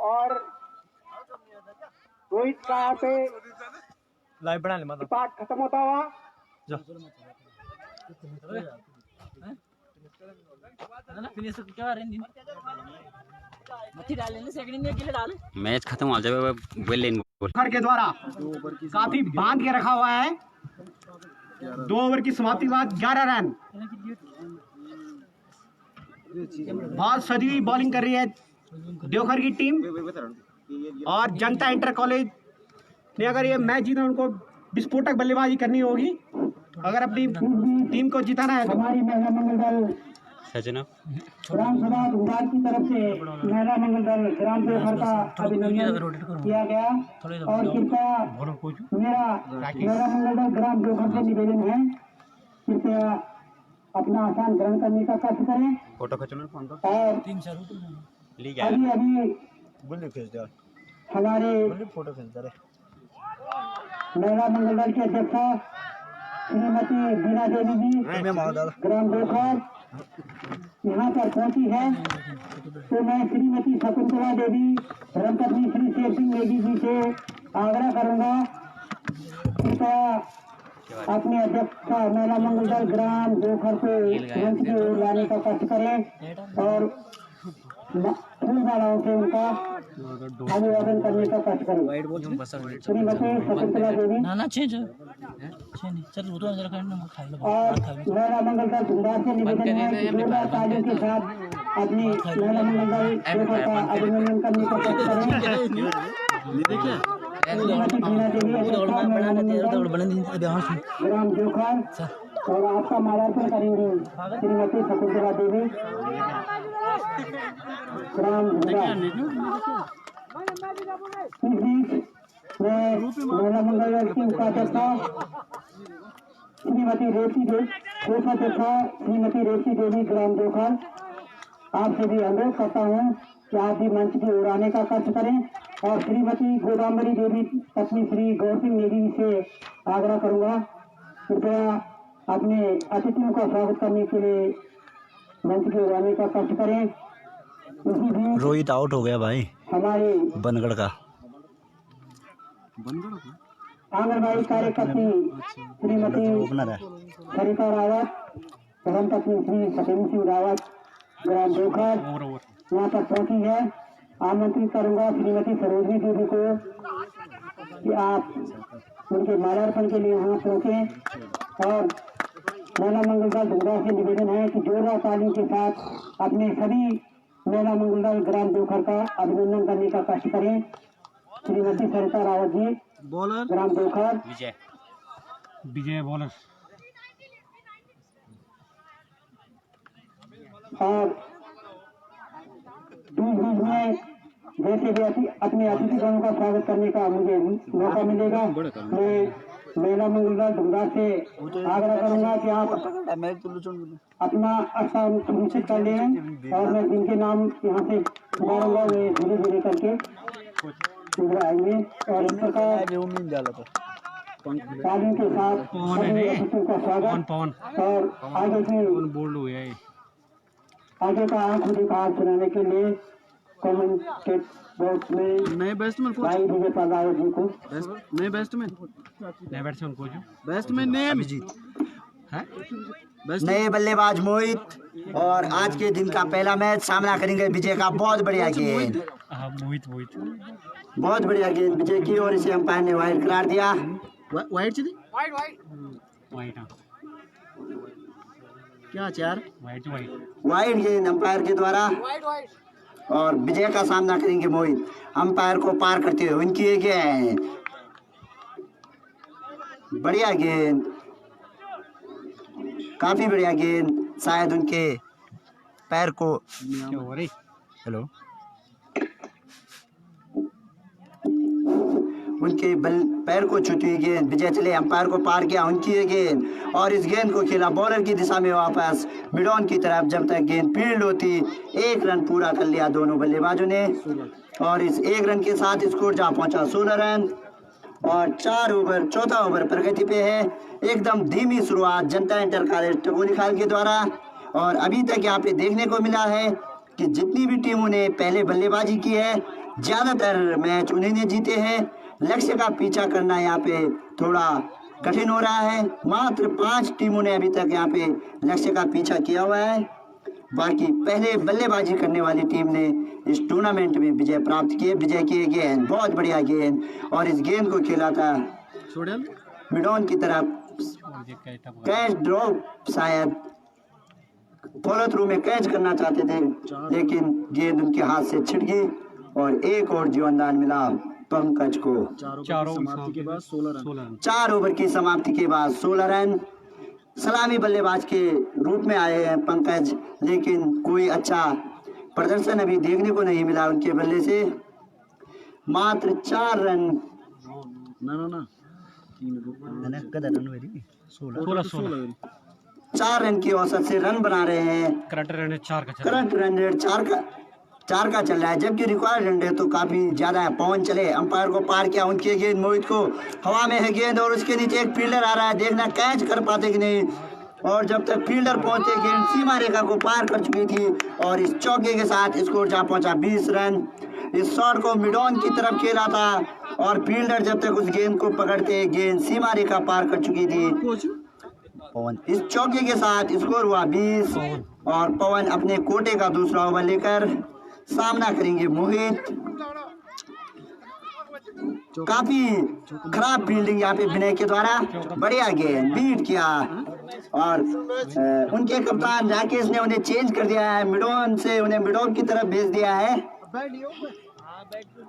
और रोहित का यहाँ पे लाइव बना ले मतलब पार्ट खत्म होता हुआ। मैच खत्म हो जाए के द्वारा काफी बांध के रखा हुआ है। 2 ओवर की समाप्ति बाद 11 रन। बहुत सजीवी बॉलिंग कर रही है देवघर की टीम और जनता इंटर कॉलेज ने अगर ये मैच जीतना उनको विस्फोटक बल्लेबाजी करनी होगी अगर अपनी टीम को जिताना है। हमारी महिला मंगल दल ग्राम सभा धुंधार की तरफ से महिला मंगल दल ग्राम देवघर का अभिनंदन किया गया और कृपया मेरा महिला मंगल दल ग्राम देवघर से निवेदन है कृपया अपना आसान ग्रहण करने का कष्ट करें। फोटो खींचना और अभी हमारे फोटो खींच रहे महिला मंगल दल के अध्यक्षा श्रीमती बीना देवी जी ग्राम देवघर यहाँ पर पहुंची है तो मैं श्रीमती शकुंतला देवी धर्मपत्नी श्री शेर सिंह नेगी जी से आग्रह करूंगा कृपया अपने अध्यक्ष का महिला मंगल दल ग्राम देवघर को मंच की ओर लाने का कष्ट करें और फूलमालाओं से उनका अभिवादन करने का कष्ट करें। श्रीमती शकुंतला देवी और महिला मंगल दल धुंधार से निवेदन है कि जोरदार तालियों के साथ अपनी महिला मंगल दल देवघर का अभिनंदन करने का कष्ट करें। श्रीमती बीना देवी ग्राम देवघर और आपका माल्यार्पण करेंगे श्रीमती शकुंतला देवी ग्राम धुंधार। इस बीच मैं महिला मंगल दल की उपाध्यक्षा श्रीमती रेवती देवी कोषाध्यक्षा श्रीमती रेवती देवी ग्राम देवघर आपसे भी अनुरोध करता हूँ कि आप भी मंच की ओर आने का कष्ट करें और श्रीमती गोदावरी देवी पत्नी श्री गौर सिंह नेगी से आग्रह करूंगा कृपया अपने अतिथियों का स्वागत करने के लिए मंच की ओर आने का कष्ट करें। उसी भी रोहित आउट हो गया भाई हमारे बनगढ़ का आंगनबाड़ी कार्यकर्त्री श्रीमती सरिता रावत धर्मपत्नी श्री सतेंद्र सिंह रावत ग्राम देवघर यहाँ पर पहुंची है। आमंत्रित करूंगा श्रीमती सरोजनी देवी को कि आप उनके माल्यार्पण के लिए यहाँ पहुंचे और महिला मंगल दल धुंधार से निवेदन है कि जोरदार तालियों के साथ अपने सभी महिला मंगल दल ग्राम देवघर का अभिनंदन करने का कष्ट करें। श्रीमती सरिता रावत जी बॉलर ग्राम देवघर विजय बॉलर और बीच में जैसे भी अपने अतिथिगणों का स्वागत करने का मुझे मौका मिलेगा मैं महिला मंगल दल धुंधार से आग्रह करूंगा कि आप अपना स्थान सुनिश्चित कर लें और मैं जिनके नाम यहाँ से पुकारूंगा वे धीरे धीरे करके इधर आएंगे और इस प्रकार तालियों के साथ सभी अतिथियों का स्वागत और आगे का आंख हाथ सुनाने के लिए कमेंटेट बॉक्स में नए बैट्समैन को भाई विजय पाल जी को नए बैट्समैन को बैट्समैन ने अभिजीत है नए बल्लेबाज मोहित और आज के दिन का पहला मैच सामना करेंगे विजय का। बहुत बढ़िया गेंद बहुत बढ़िया गेंद विजय की और इसे अंपायर ने वाइड करार दिया। वाइड थी वाइड क्या चार वाइड गेंद अंपायर के द्वारा और विजय का सामना करेंगे मोहित अंपायर को पार करते हुए। उनकी ये गेंद बढ़िया गेंद काफी बढ़िया गेंद शायद उनके पैर को हेलो उनके पैर को छूती हुई गेंद विजय चले अंपायर को पार किया। उनकी ये गेंद और इस गेंद को खेला बॉलर की दिशा में वापस मिडॉन की तरफ। जब तक गेंद फील्ड होती 1 रन पूरा कर लिया दोनों बल्लेबाजों ने और इस 1 रन के साथ स्कोर जहाँ पहुंचा 16 रन और 4 ओवर चौथा ओवर प्रगति पे है। एकदम धीमी शुरुआत जनता इंटर कॉलेज टकोली खाल के द्वारा और अभी तक यहाँ पे देखने को मिला है कि जितनी भी टीमों ने पहले बल्लेबाजी की है ज्यादातर मैच उन्हीं ने जीते हैं। लक्ष्य का पीछा करना यहाँ पे थोड़ा कठिन हो रहा है। मात्र 5 टीमों ने अभी तक यहाँ पे लक्ष्य का पीछा किया हुआ है। बाकी पहले बल्लेबाजी करने वाली टीम ने इस टूर्नामेंट में विजय प्राप्त किए। विजय की गेंद, बहुत बढ़िया गेंद, और इस गेंद को खेला था मिडॉन की तरफ। कैच ड्रॉप, शायद फॉलो थ्रू में कैच करना चाहते थे, लेकिन गेंद उनके हाथ से छिट गई और एक और जीवनदान मिला पंकज को। 4 ओवर समाप्ति के बाद 16 रन। 4 ओवर की समाप्ति के बाद 16 रन। सलामी बल्लेबाज के रूप में आए हैं पंकज, लेकिन कोई अच्छा प्रदर्शन अभी देखने को नहीं मिला उनके बल्ले से। मात्र 4 रन। ना 16 4 रन की औसत से रन बना रहे हैं। करंट रन 4 का करंट रन रेट 4 का चल रहा है, जबकि रिक्वायर्ड रन रेट तो काफी ज्यादा है। पवन चले, अंपायर को पार किया, उनकी गेंद मोहित को हवा में है गेंद, और उसके नीचे एक फील्डर आ रहा है, देखना कैच कर पाते कि नहीं। और जब तक फील्डर पहुंचे, गेंद सीमा रेखा को पार कर चुकी थी, और इस चौके के साथ स्कोर जा पहुंचा 20 रन। इस शॉट को मिडॉन की तरफ खेला था, और फील्डर जब तक उस गेंद को पकड़ते, गेंद सीमा रेखा पार कर चुकी थी। पवन इस चौके के साथ स्कोर हुआ 20, और पवन अपने कोटे का दूसरा ओवर लेकर सामना करेंगे मोहित। काफी खराब फील्डिंग यहाँ पे विनय के द्वारा, बढ़िया गेंद, बीट किया, और उनके कप्तान राकेश ने उन्हें चेंज कर दिया है, मिडॉन से उन्हें मिडॉन की तरफ भेज दिया है।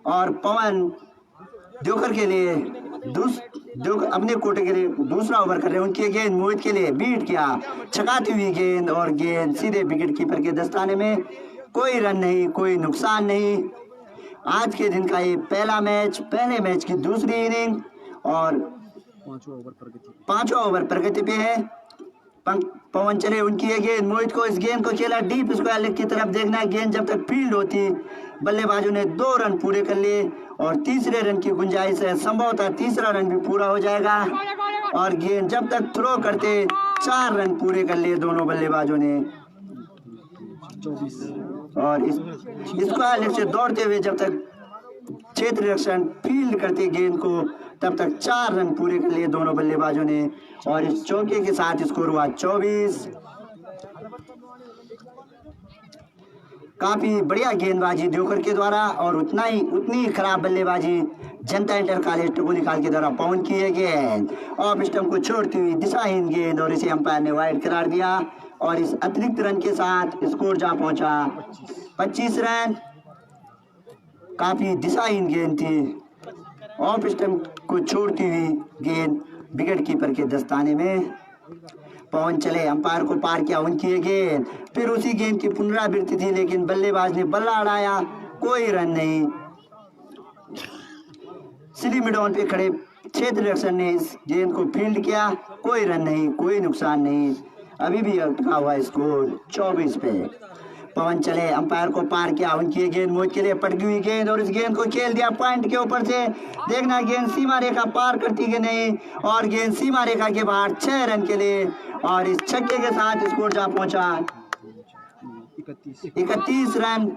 और पवन जोकर के लिए अपने कोटे के लिए दूसरा ओवर कर रहे हैं। उनकी गेंद मोहित के लिए, बीट किया, छकाती हुई गेंद, और गेंद सीधे विकेट कीपर के दस्ताने में। कोई रन नहीं, कोई नुकसान नहीं। आज के दिन का ये पहला मैच, पहले मैच की दूसरी इनिंग, और 5वां ओवर प्रगति पे है। पवन चले, उनकी ये गेंद, मोहित को इस गेंद को खेला डीप स्क्वायर लेग की तरफ, देखना है गेंद जब तक फील्ड होती। बल्लेबाजों ने 2 रन पूरे कर लिए, और तीसरे रन की गुंजाइश है, संभवतः तीसरा रन भी पूरा हो जाएगा। और गेंद जब तक थ्रो करते, 4 रन पूरे कर लिए दोनों बल्लेबाजों ने। और इस स्क्वायर लेग से दौड़ते हुए जब तक क्षेत्र रक्षण फील्ड करते गेंद को, तब तक 4 रन पूरे कर लिए दोनों बल्लेबाजों ने। और इस चौके के साथ स्कोर हुआ 24। काफी बढ़िया गेंदबाजी देवकर के द्वारा, और उतनी खराब बल्लेबाजी जनता इंटर कॉलेज टकोलीखाल के द्वारा। पवन की है गेंद, ऑफ स्टंप को छोड़ती हुई दिशाहीन गेंद, और इसे अंपायर ने वाइड करार दिया। और इस अतिरिक्त रन के साथ स्कोर जा पहुंचा 25 रन। काफी दिशाहीन गेंद थी, ऑफ स्टंप को छोड़ती हुई गेंद विकेट कीपर के दस्ताने में। पवन चले, अंपायर को पार किया, उनकी ये गेंद, फिर उसी गेंद की पुनरावृत्ति थी, लेकिन बल्लेबाज ने बल्ला उड़ाया, कोई रन नहीं। सिली मिडॉन पे खड़े क्षेत्र रक्षण ने इस गेंद को फील्ड किया, कोई रन नहीं, कोई नुकसान नहीं। अभी भी अटका हुआ स्कोर 24 पे। पवन चले, अंपायर को पार किया, उनकी गेंद मोहित के लिए पटकी हुई गेंद, और इस गेंद को खेल दिया पॉइंट के ऊपर से, देखना गेंद सीमा रेखा पार करती कि नहीं। और गेंद सीमा रेखा के बाहर 6 रन के लिए, और इस छक्के के साथ स्कोर जा पहुंचा 31 रन।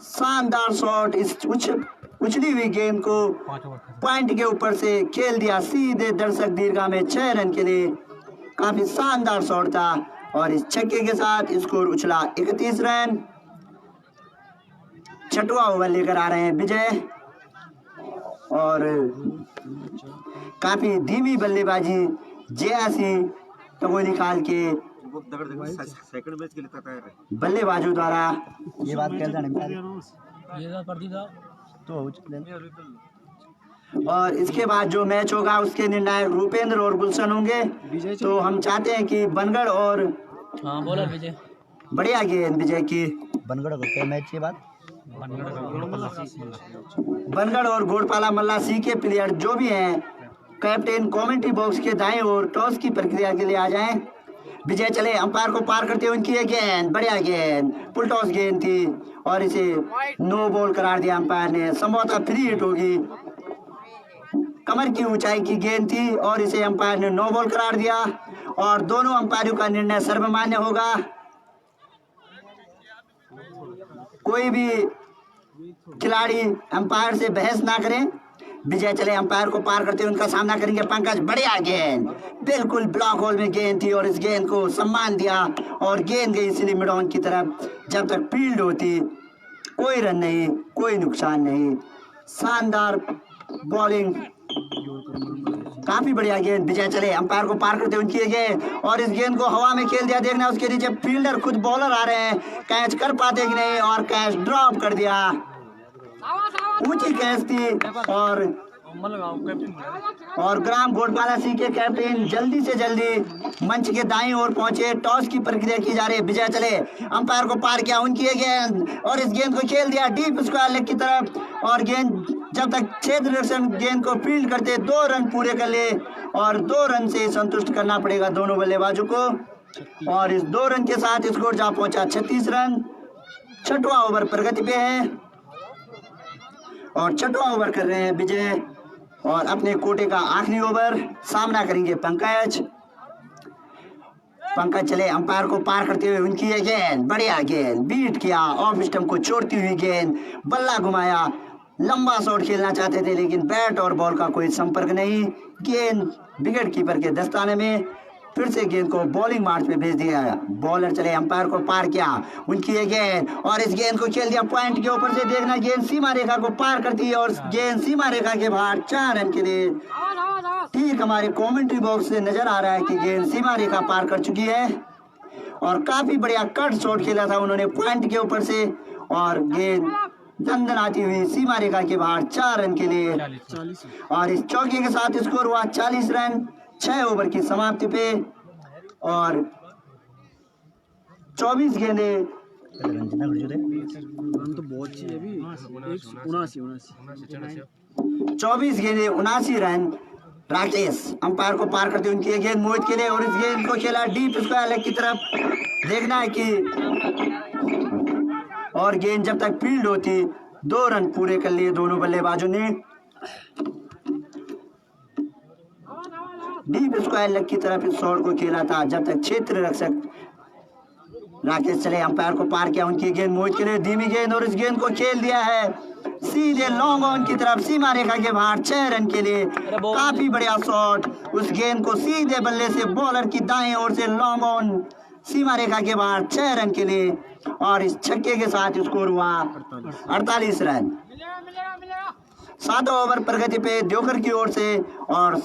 शानदार शॉट, इस उछली हुई गेंद को पॉइंट के ऊपर से खेल दिया सीधे दर्शक दीर्घा में 6 रन के लिए। काफी शानदार शॉट था, और इस छक्के के साथ स्कोर उछला 31 रन। 6वां ओवर लेकर आ रहे हैं विजय, और काफी धीमी बल्लेबाजी जयासी टकोलीखाल के बल्लेबाजों द्वारा। ये बात कह और इसके बाद जो मैच होगा उसके निर्णायक रूपेंद्र और गुलशन होंगे। तो हम चाहते हैं कि बनगढ़ और विजय बढ़िया गेंद विजय की। बनगढ़ को मैच के बाद बनगढ़ और घोड़पाला मल्ला सी के प्लेयर जो भी हैं, कैप्टन कमेंट्री बॉक्स के दाएं और टॉस की प्रक्रिया के लिए आ जाएं। विजय चले, अंपायर को पार करते हुए उनकी गेंद, बढ़िया गेंद, फुल टॉस गेंद थी, और इसे नो बॉल करार दिया अंपायर ने। संभवतः फ्री हिट होगी, कमर की ऊंचाई की गेंद थी, और इसे अंपायर ने नो बॉल करार दिया। और दोनों अंपायरों का निर्णय सर्वमान्य होगा। कोई भी खिलाड़ी अंपायर से बहस ना करें, विजय चले अंपायर को पार करते हुए उनका सामना करेंगे पंकज। बढ़िया गेंद, बिल्कुल ब्लॉक होल में गेंद थी और इस गेंद को सम्मान दिया और गेंद गई इसलिए मिड ऑन की तरफ। जब तक फील्ड होती कोई रन नहीं, कोई नुकसान नहीं। शानदार बॉलिंग, काफी बढ़िया गेंद। विजय चले अंपायर को पार करते हुए उनकी गेंद और इस गेंद को हवा में खेल दिया। देखना उसके नीचे फील्डर खुद बॉलर आ रहे हैं, कैच कर पाते कि नहीं और कैच ड्रॉप कर दिया। ऊंची कैच थी और ग्राम घोटवाला सिंह के कैप्टन जल्दी से जल्दी मंच के दाईं ओर पहुंचे। टॉस की प्रक्रिया की जा रही है। विजय चले अंपायर को पार किया, उनकी गेंद और इस गेंद को खेल दिया डीप स्क्वायर लेग की तरफ और गेंद जब तक क्षेत्र रक्षण गेंद को फील्ड करते 2 रन पूरे कर ले और 2 रन से संतुष्ट करना पड़ेगा दोनों बल्लेबाजों को। और इस 2 रन के साथ स्कोर जा पहुंचा 36 रन। 6वां ओवर प्रगति पे है और 6वां ओवर कर रहे हैं विजय और अपने कोटे का आखिरी ओवर सामना करेंगे पंकज। पंकज चले अंपायर को पार करते हुए उनकी ये गेंद, बढ़िया गेंद, बीट किया ऑफ स्टंप को छोड़ती हुई गेंद, बल्ला घुमाया। लंबा शॉट खेलना चाहते थे लेकिन बैट और बॉल का कोई संपर्क नहीं। गेंद विकेट कीपर के दस्ताने में। फिर से गेंद को बॉलिंग मार्च पे भेज दिया। बॉलर चले अंपायर को पार किया, उनकी ये गेंद और इस गेंद को खेल दिया पॉइंट के ऊपर से। देखना गेंद सीमा रेखा को पार करती है और गेंद सीमा रेखा के बाहर 4 रन के लिए। ठीक हमारे कमेंट्री बॉक्स से नजर आ रहा है कि गेंद सीमा रेखा पार कर चुकी है और काफी बढ़िया कट शॉट खेला था उन्होंने पॉइंट के ऊपर से और गेंद दंदन आती हुई सीमा रेखा के बाहर 4 रन के लिए। और इस चौके के साथ स्कोर हुआ 40 रन 6 ओवर की समाप्ति पे और 24 गेंदे। रन तो बहुत चाहिए अभी 24 गेंदे 79 रन। राकेश अंपायर को पार करते उनकी गेंद मोहित के लिए और इस गेंद को खेला डीप स्क्वायर लेग की तरफ। देखना है कि और गेंद जब तक फील्ड होती 2 रन पूरे कर लिए दोनों बल्लेबाजों ने। डीप स्क्वायर लेग की तरफ इस शॉट को खेला था जब तक क्षेत्र रक्षक राकेश चले अंपायर को पार किया, उनकी गेंद मोहित के लिए धीमी गेंद और इस गेंद को खेल दिया है सीधे लॉन्ग ऑन की तरफ सीमा रेखा के बाहर 6 रन के लिए। काफी बढ़िया शॉट, उस गेंद को सीधे बल्ले से बॉलर की दाएं ओर से लॉन्ग ऑन सीमा रेखा के बाहर 6 रन के लिए और इस छक्के के साथ स्कोर हुआ 48 रन। 7वां ओवर प्रगति पे देवघर की ओर से और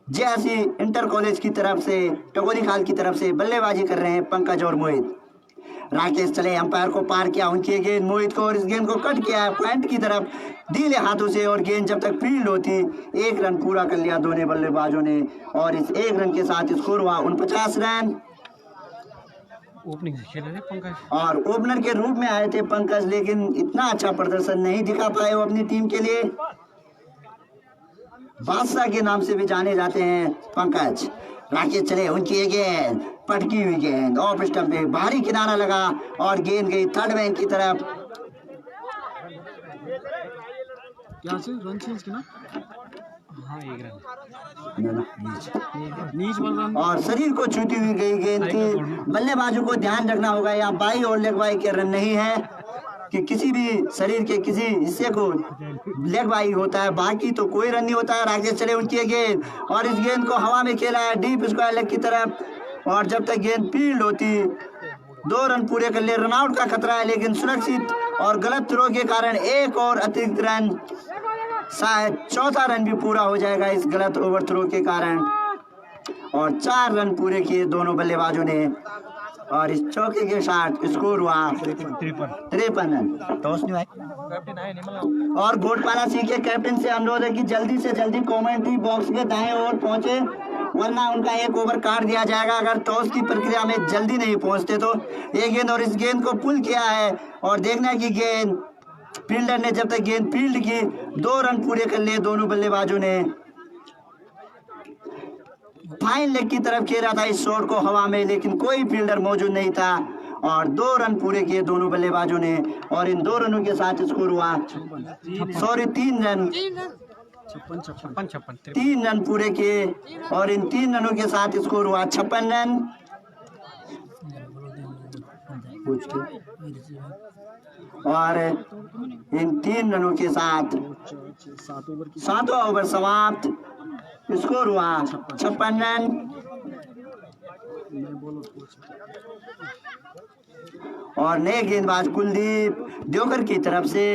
जेएससी इंटर कॉलेज की तरफ से टकोरी खाल की तरफ से बल्लेबाजी कर रहे हैं पंकज और मोहित। राकेश चले अंपायर को पार किया, उनकी गेंद मोहित को और इस गेंद को कट किया है पॉइंट की तरफ ढीले हाथों से और गेंद जब तक फील्ड होती 1 रन पूरा कर लिया दोनों बल्लेबाजों ने और इस 1 रन के साथ स्कोर हुआ 49 रन। ओपनिंग से खेल रहे पंकज और ओपनर के रूप में आए थे पंकज लेकिन इतना अच्छा प्रदर्शन नहीं दिखा पाए वो अपनी टीम के लिए। बादशाह के नाम से भी जाने जाते हैं पंकज। राकेश चले उनकी गेंद, पटकी हुई गेंद ऑफ स्टंप पे भारी किनारा लगा और गेंद गई थर्ड मैन की तरफ। क्या से रन चेंज किया? हाँ 1 रन नीच बॉल रन और शरीर को छूती हुई गई गेंद थी। बल्लेबाजों को ध्यान रखना होगा यहाँ बाई और लेग बाई के रन नहीं है कि किसी भी शरीर के किसी हिस्से को लेग बाई होता है, बाकी तो कोई रन नहीं होता है। राकेश चले उनकी गेंद और इस गेंद को हवा में खेला है डीप स्क्वायर लेग की तरफ और जब तक गेंद फील्ड होती 2 रन पूरे कर लिए। रनआउट का खतरा है लेकिन सुरक्षित और गलत थ्रो के कारण 1 और अतिरिक्त रन, शायद 4था रन भी पूरा हो जाएगा इस गलत ओवर थ्रो के कारण और 4 रन पूरे किए दोनों बल्लेबाजों ने और इस चौके के साथ स्कोर हुआ 53 रन। टॉस नहीं आया और घोटवाला सिंह के कैप्टन से अनुरोध है कि जल्दी से जल्दी कमेंट्री बॉक्स के दाएं ओर पहुंचे वरना उनका 1 ओवर काट दिया जाएगा अगर टॉस की प्रक्रिया में जल्दी नहीं पहुंचते तो। ये गेंद और इस गेंद को पुल किया है और देखना है कि गेंद फील्डर ने जब तक गेंद फील्ड की 2 रन पूरे कर लिए दोनों बल्लेबाजों ने। फाइन लेग की तरफ खेला था इस शॉट को हवा में लेकिन कोई फील्डर मौजूद नहीं था और 2 रन पूरे किए दोनों बल्लेबाजों ने और इन 2 रनों के साथ स्कोर हुआ 3 रन 3 रन पूरे किए और इन 3 रनों के साथ स्कोर हुआ 56 रन। और इन 3 रनों के साथ 7 ओवर समाप्त। स्कोर हुआ 56 रन। और नए गेंदबाज कुलदीप देवकर की तरफ से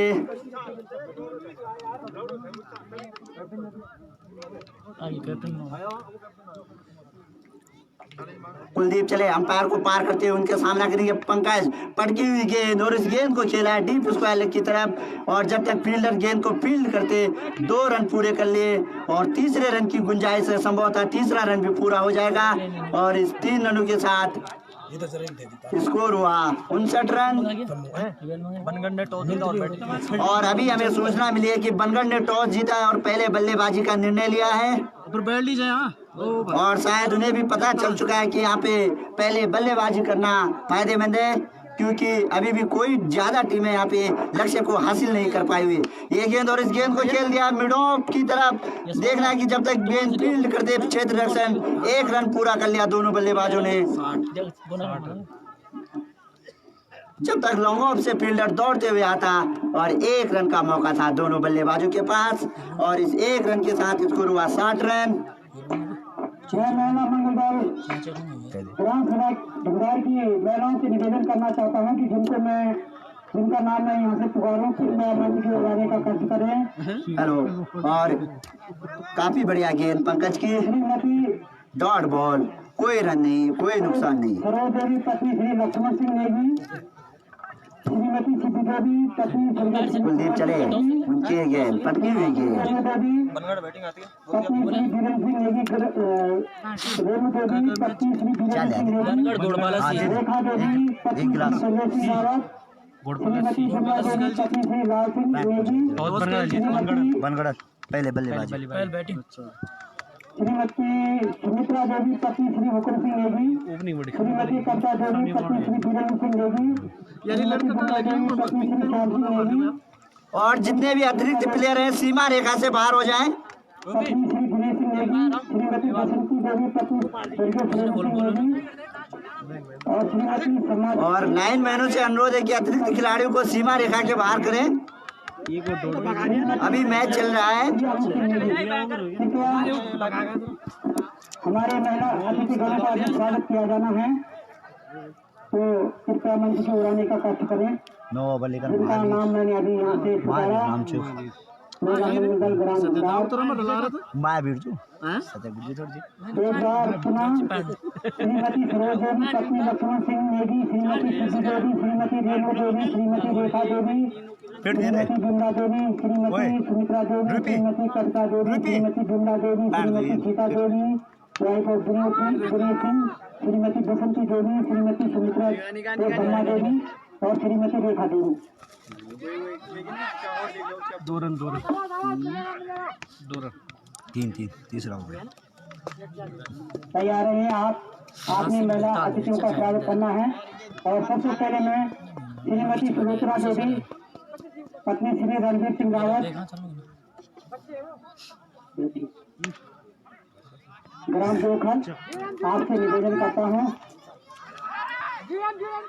कुलदीप चले अंपायर को पार करते हुए उनके सामना करेंगे पंकज। पटकी हुई गेंद और इस गेंद को खेला है डीप स्क्वायर लेग की तरफ और जब तक फील्डर गेंद को फील्ड करते 2 रन पूरे कर लिए और तीसरे रन की गुंजाइश है, संभवतः तीसरा रन भी पूरा हो जाएगा और इस 3 रनों के साथ स्कोर हुआ 59 रन। बनगढ़ ने टॉस जीता और बैटिंग। और अभी हमें सूचना मिली है कि बनगढ़ ने टॉस जीता है और पहले बल्लेबाजी का निर्णय लिया है और शायद उन्हें भी पता चल चुका है कि यहाँ पे पहले बल्लेबाजी करना फायदेमंद है क्योंकि अभी भी कोई ज्यादा टीमें यहाँ पे लक्ष्य को हासिल नहीं कर पाई हुई। ये गेंद और इस गेंद को खेल दिया मिडॉन की तरफ। देखना है कि जब तक गेंद फील्ड करते क्षेत्र रक्षण 1 रन पूरा कर लिया दोनों बल्लेबाजों ने। जब तक लॉन्ग ऑफ से फील्डर दौड़ते हुए आता और 1 रन का मौका था दोनों बल्लेबाजों के पास और इस 1 रन के साथ स्कोर हुआ 60 रन। की महिलाओं से निवेदन करना चाहता हूँ कि जिनका नाम मैं यहाँ से पुकारूं फिर मैं मंच की ओर आने का कष्ट करें। हेलो और काफी बढ़िया गेंद पंकज की। डॉट बॉल, कोई रन नहीं, कोई नुकसान नहीं। सरोज देवी पत्नी श्री लक्ष्मण सिंह नेगी, श्रीमती सिद्धि देवी पत्नी कुलदीप चले उनके गेंद पटकी हुई गेंद। बनगढ़ बैटिंग आती है। पत्नी श्री बीरेन सिंह नेगी, रेणु देवी पत्नी श्री बीरेन सिंह नेगी, रेखा देवी पत्नी श्री संजय सिंह रावत, श्रीमती शिमला देवी पत्नी श्री लाल सिंह नेगी, बनगढ़ पहले बल्लेबाजी श्रीमती सुमित्रा देवी पत्नी श्री हुकुम सिंह नेगी, श्रीमती कविता देवी पत्नी श्री बीरेन सिंह नेगी, श्रीमती बुमला देवी पत्नी श्री श्याम सिंह नेगी और जितने भी अतिरिक्त प्लेयर हैं सीमा रेखा से बाहर हो जाएं। पत्नी श्री दिनेश सिंह नेगी, श्रीमती बसंती देवी पत्नी स्वर्गीय सुरेश सिंह नेगी और श्रीमती समाज। और 9 महीनों से अनुरोध है कि अतिरिक्त खिलाड़ियों को सीमा रेखा के बाहर करें। अभी मैच चल रहा है। हमारे महिला अतिथिगणों का भी स्वागत किया जाना है तो कृपया मंच से उड़ाने का कष्ट करें। जिनका नाम मैंने अभी यहाँ से पुकारा मेरा मंगल ग्राम एक बार सुना। श्रीमती सरोज देवी पत्नी लक्ष्मण सिंह नेगी, श्रीमती सिद्धि देवी, श्रीमती रेणु देवी, श्रीमती रेखा देवी, श्रीमती बिमला देवी, श्रीमती सुमित्रा देवी, श्रीमती कविता देवी, श्रीमती बिमला देवी, श्रीमती सीता देवी, गुरु सिंह, श्रीमती बसंती देवी, श्रीमती सुमित्रा ब्रह्मा देवी और श्रीमती रेखा देवी। 2 रन 3 तीसरा हो गया। तैयार रहे आप। आपने महिला अतिथियों का स्वागत करना है और सबसे पहले मैं श्रीमती सुमित्रा देवी पत्नी श्री रणवीर सिंह रावत ग्राम देवखल आपसे निवेदन करता हूँ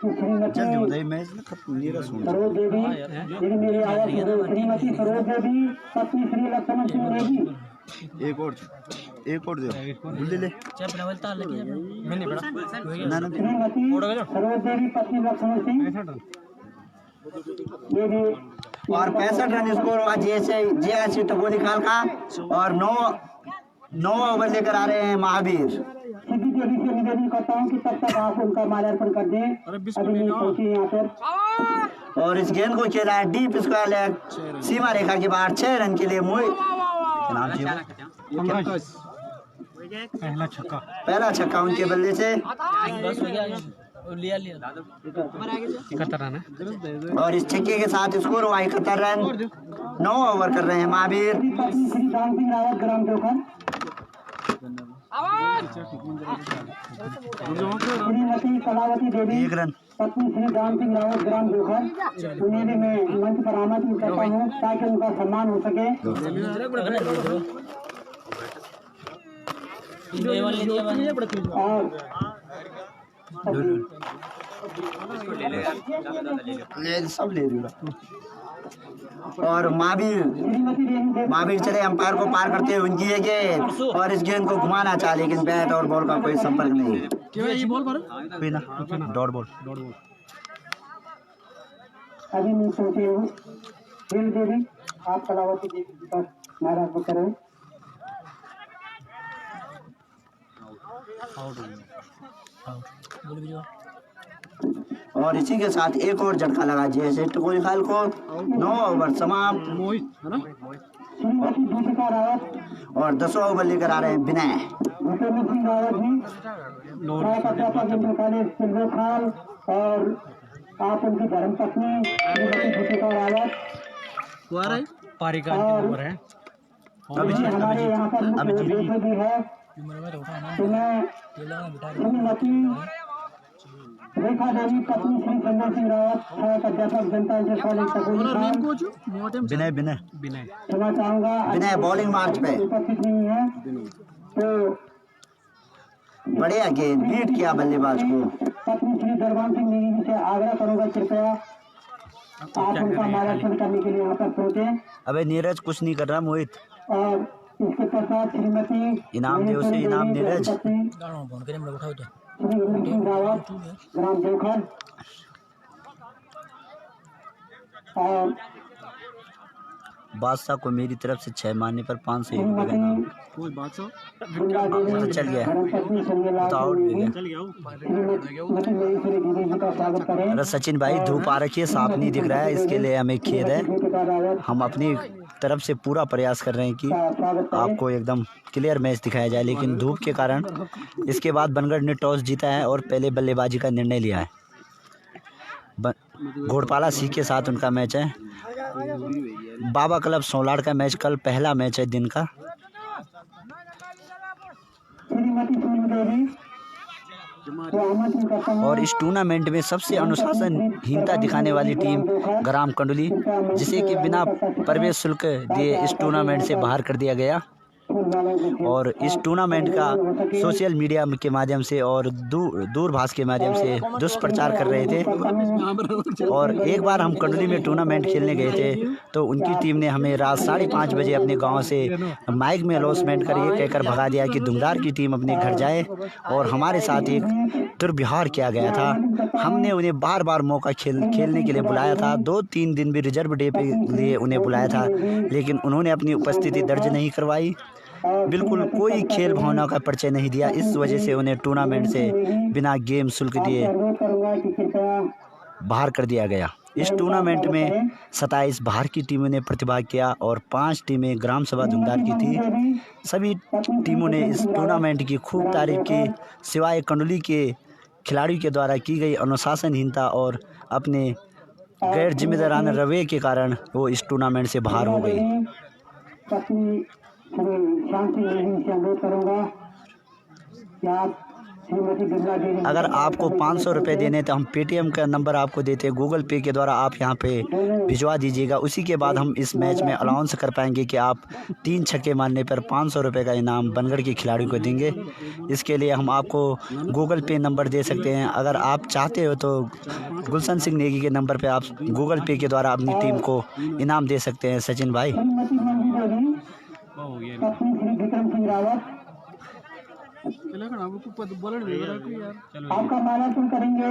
श्रीमती सरोज देवी, यदि मेरी आवाज श्रीमती सरोज देवी पत्नी श्री लक्ष्मण सिंह नेगी। एक और दो ले श्रीमती सरोज देवी पत्नी लक्ष्मण सिंह ये भी और 65 रन स्कोर हुआ जे टपोनिखाल का और 9 ओवर लेकर आ रहे हैं महावीर। सिद्धि देवी से निवेदन करता हूँ कि तब तक आप उनका माल्यार्पण कर दें। अभी नहीं पहुँचे यहाँ पर। और इस गेंद को खेला है डीप स्क्वायर लेग सीमा रेखा के बाहर 6 रन के लिए पहला छक्का उनके बल्ले से। और इस छक्के के साथ स्कोर हुआ 71 रन। 9 ओवर कर रहे हैं महावीर। श्री राम सिंह रावत ग्राम देवखल, श्रीमती कलावती देवी 1 रन। पत्नी श्री राम सिंह रावत ग्राम देवखल, उन्हें भी मैं मंच पर आमंत्रित करता हूँ ताकि उनका सम्मान हो सके। और ले सब ले रही हूँ। और महावीर चले अंपायर को पार करते हुए उनकी ये गेंद और इस गेंद को घुमाना चाहे लेकिन बैट और बॉल का कोई संपर्क नहीं। क्यों ये बॉल पर कोई ना डॉट बॉल। अभी नहीं सोचे हो खेल दे भी आप कलावती जी पर नाराज करें। और इसी के साथ एक और झटका लगा जैसे टकोरी खाल को 9 ओवर समाप्त मोहित है ना। श्रीमती दीपिका रावत और 10 ओवर लेकर आ रहे हैं विनय। भूपेंद्र सिंह रावत जी प्राध्यापक इंटर कॉलेज सिल्वर खाल और आप उनकी धर्मपत्नी श्रीमती दीपिका रावत वो आ रहा है पारिका नंबर है हमारे यहाँ पर मुख्य भी है। तो मैं श्रीमती रेखा देवी पत्नी श्री संजय सिंह रावत सहायक अध्यापक जनता इंटर कॉलेज टकोरी खाल कोच मोहतम विनय विनय क्षमा चाहूंगा विनय बॉलिंग मार्च पे उपस्थित नहीं है। तो बढ़िया गेंद बीट किया बल्लेबाज को। पत्नी श्री दरबान सिंह नेगी जी से आग्रह करूंगा कृपया आप उनका मार्गदर्शन करने के लिए यहाँ पर पहुंचे। अबे नीरज कुछ नहीं कर रहा मोहित। और इसके पश्चात श्रीमती इनाम दे उसे इनाम नीरज। श्री इंद्र सिंह रावत ग्राम देवखर और बादशाह को मेरी तरफ से 6 मारने पर 500 रुपये का इनाम। कोई बादशाह गंगा देवी तो चल गया धर्मपत्नी संजय लाल तो आउट भी गया। श्रीमती महेश्वरी दीदी जी का स्वागत करें। अरे सचिन भाई धूप आ रखी है साफ नहीं दिख रहा है इसके लिए हमें खेद है। दीपिका रावत हम अपनी तरफ से पूरा प्रयास कर रहे हैं कि का स्वागत करें। आपको एकदम क्लियर मैच दिखाया जाए लेकिन धूप के कारण इसके बाद बनगढ़ ने टॉस जीता है और पहले बल्लेबाजी का निर्णय लिया है। घोड़पाला सी के साथ उनका मैच है। बाबा क्लब सोलाड़ का मैच कल पहला मैच है दिन का। श्रीमती सुनील देवी को आमंत्रित करता हूं। और इस टूर्नामेंट में सबसे अनुशासनहीनता दिखाने वाली टीम ग्राम कंडोली जिसे कि बिना प्रवेश शुल्क दिए इस टूर्नामेंट से बाहर कर दिया गया। और इस टूर्नामेंट का सोशल मीडिया के माध्यम से और दूरभाष के माध्यम से दुष्प्रचार कर रहे थे। और एक बार हम कंडोली में टूर्नामेंट खेलने गए थे तो उनकी टीम ने हमें रात 5:30 बजे अपने गांव से माइक में अनाउंसमेंट कर ये कहकर भगा दिया कि दुमदार की टीम अपने घर जाए। और हमारे साथ एक दुर्व्यवहार किया गया था। हमने उन्हें बार बार मौका खेलने के लिए बुलाया था। 2-3 दिन भी रिजर्व डे पे लिए उन्हें बुलाया था लेकिन उन्होंने अपनी उपस्थिति दर्ज नहीं करवाई। बिल्कुल कोई खेल भावना का परिचय नहीं दिया। इस वजह से उन्हें टूर्नामेंट से बिना गेम शुल्क दिए बाहर कर दिया गया। इस टूर्नामेंट में 27 बाहर की टीमों ने प्रतिभाग किया और 5 टीमें ग्राम सभा धुमदार की थी। सभी टीमों ने इस टूर्नामेंट की खूब तारीफ की सिवाय कंडोली के खिलाड़ियों के द्वारा की गई अनुशासनहीनता और अपने गैर जिम्मेदाराना रवैये के कारण वो इस टूर्नामेंट से बाहर हो गई। अगर आपको 500 रुपये देने तो हम पेटीएम का नंबर आपको देते हैं। गूगल पे के द्वारा आप यहां पे भिजवा दीजिएगा। उसी के बाद हम इस मैच में अलाउंस कर पाएंगे कि आप 3 छक्के मारने पर 500 रुपये का इनाम बनगढ़ के खिलाड़ियों को देंगे। इसके लिए हम आपको गूगल पे नंबर दे सकते हैं। अगर आप चाहते हो तो गुलशन सिंह नेगी के नंबर पर आप गूगल पे के द्वारा अपनी टीम को इनाम दे सकते हैं। सचिन भाई आपका मार्गदर्शन करेंगे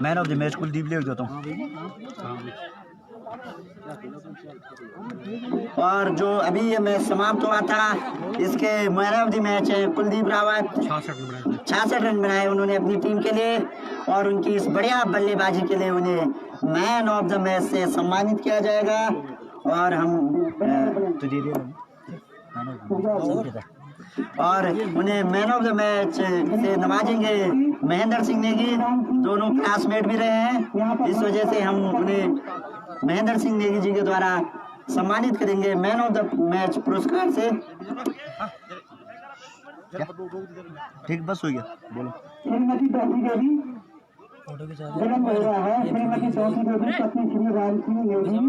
man of the match Kuldeep ले देता हूँ। और जो अभी ये मैच समाप्त हुआ था इसके मैन ऑफ द मैच है कुलदीप रावत। 66 रन बनाए उन्होंने अपनी टीम के लिए और उनकी इस बढ़िया बल्लेबाजी के लिए उन्हें मैन ऑफ द मैच से सम्मानित किया जाएगा। और हम और उन्हें मैन ऑफ द मैच से नवाजेंगे। महेंद्र सिंह नेगी दोनों क्लासमेट भी रहे हैं, इस वजह से हम उन्हें महेंद्र सिंह नेगी जी के द्वारा सम्मानित करेंगे मैन ऑफ द मैच पुरस्कार से। ठीक बस हो गया बोलो। श्रीमती चौधरी देवी जन्म हो रहा है। श्रीमती चौधरी देवी पत्नी श्री राम सिंह नेगी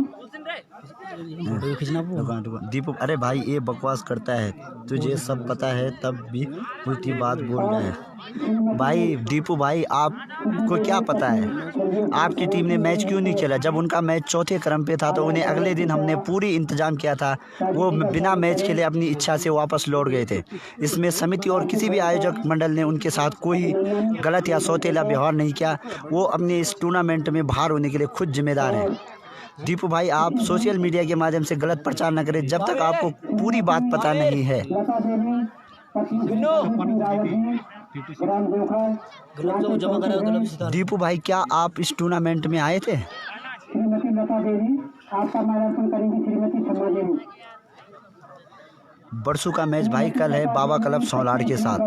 दीपू, अरे भाई ये बकवास करता है, तुझे सब पता है तब भी उल्टी बात बोल रहा है। भाई दीपू भाई, आपको क्या पता है आपकी टीम ने मैच क्यों नहीं खेला? जब उनका मैच चौथे क्रम पे था तो उन्हें अगले दिन हमने पूरी इंतजाम किया था, वो बिना मैच खेले अपनी इच्छा से वापस लौट गए थे। इसमें समिति और किसी भी आयोजक मंडल ने उनके साथ कोई गलत या सौतेला व्यवहार नहीं किया। वो अपने इस टूर्नामेंट में बाहर होने के लिए खुद जिम्मेदार हैं। दीपू भाई, आप सोशल मीडिया के माध्यम से गलत प्रचार न करें जब तक आपको पूरी बात पता नहीं है। दीपू भाई, क्या आप इस टूर्नामेंट में आए थे? श्रीमती लता देवी, आपका मार्गदर्शन करेंगी श्रीमती समा देवी। बरसू का मैच भाई कल है बाबा क्लब सौलाड़ के साथ।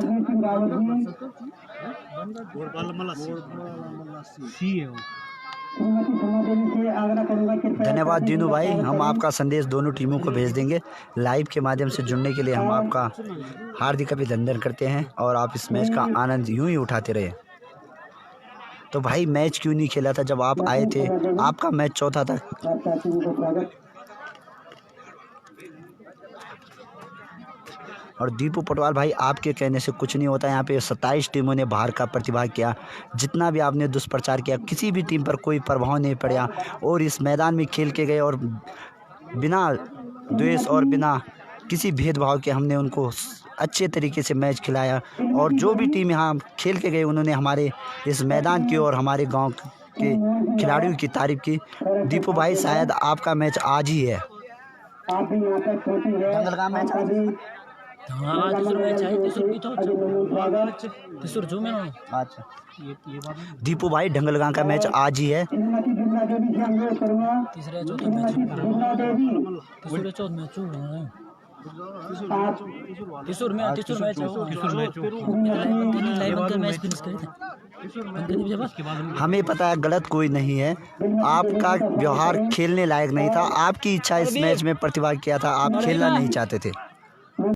धन्यवाद दीनू भाई, हम आपका संदेश दोनों टीमों को भेज देंगे। लाइव के माध्यम से जुड़ने के लिए हम आपका हार्दिक अभिनंदन करते हैं और आप इस मैच का आनंद यूं ही उठाते रहे। तो भाई मैच क्यों नहीं खेला था जब आप आए थे? आपका मैच चौथा था। और दीपू पटवाल भाई, आपके कहने से कुछ नहीं होता। यहाँ पे 27 टीमों ने बाहर का प्रतिभाग किया। जितना भी आपने दुष्प्रचार किया, किसी भी टीम पर कोई प्रभाव नहीं पड़ा और इस मैदान में खेल के गए और बिना द्वेष और बिना किसी भेदभाव के हमने उनको अच्छे तरीके से मैच खिलाया। और जो भी टीम यहाँ खेल के गए उन्होंने हमारे इस मैदान की और हमारे गाँव के खिलाड़ियों की तारीफ की। दीपू भाई, शायद आपका मैच आज ही है। अच्छा, दीपू भाई, ढंगलगांव का मैच आज ही है। हमें पता है गलत कोई नहीं है, आपका व्यवहार खेलने लायक नहीं था। आपकी इच्छा इस मैच में प्रतिभाग किया था, आप खेलना नहीं चाहते थे।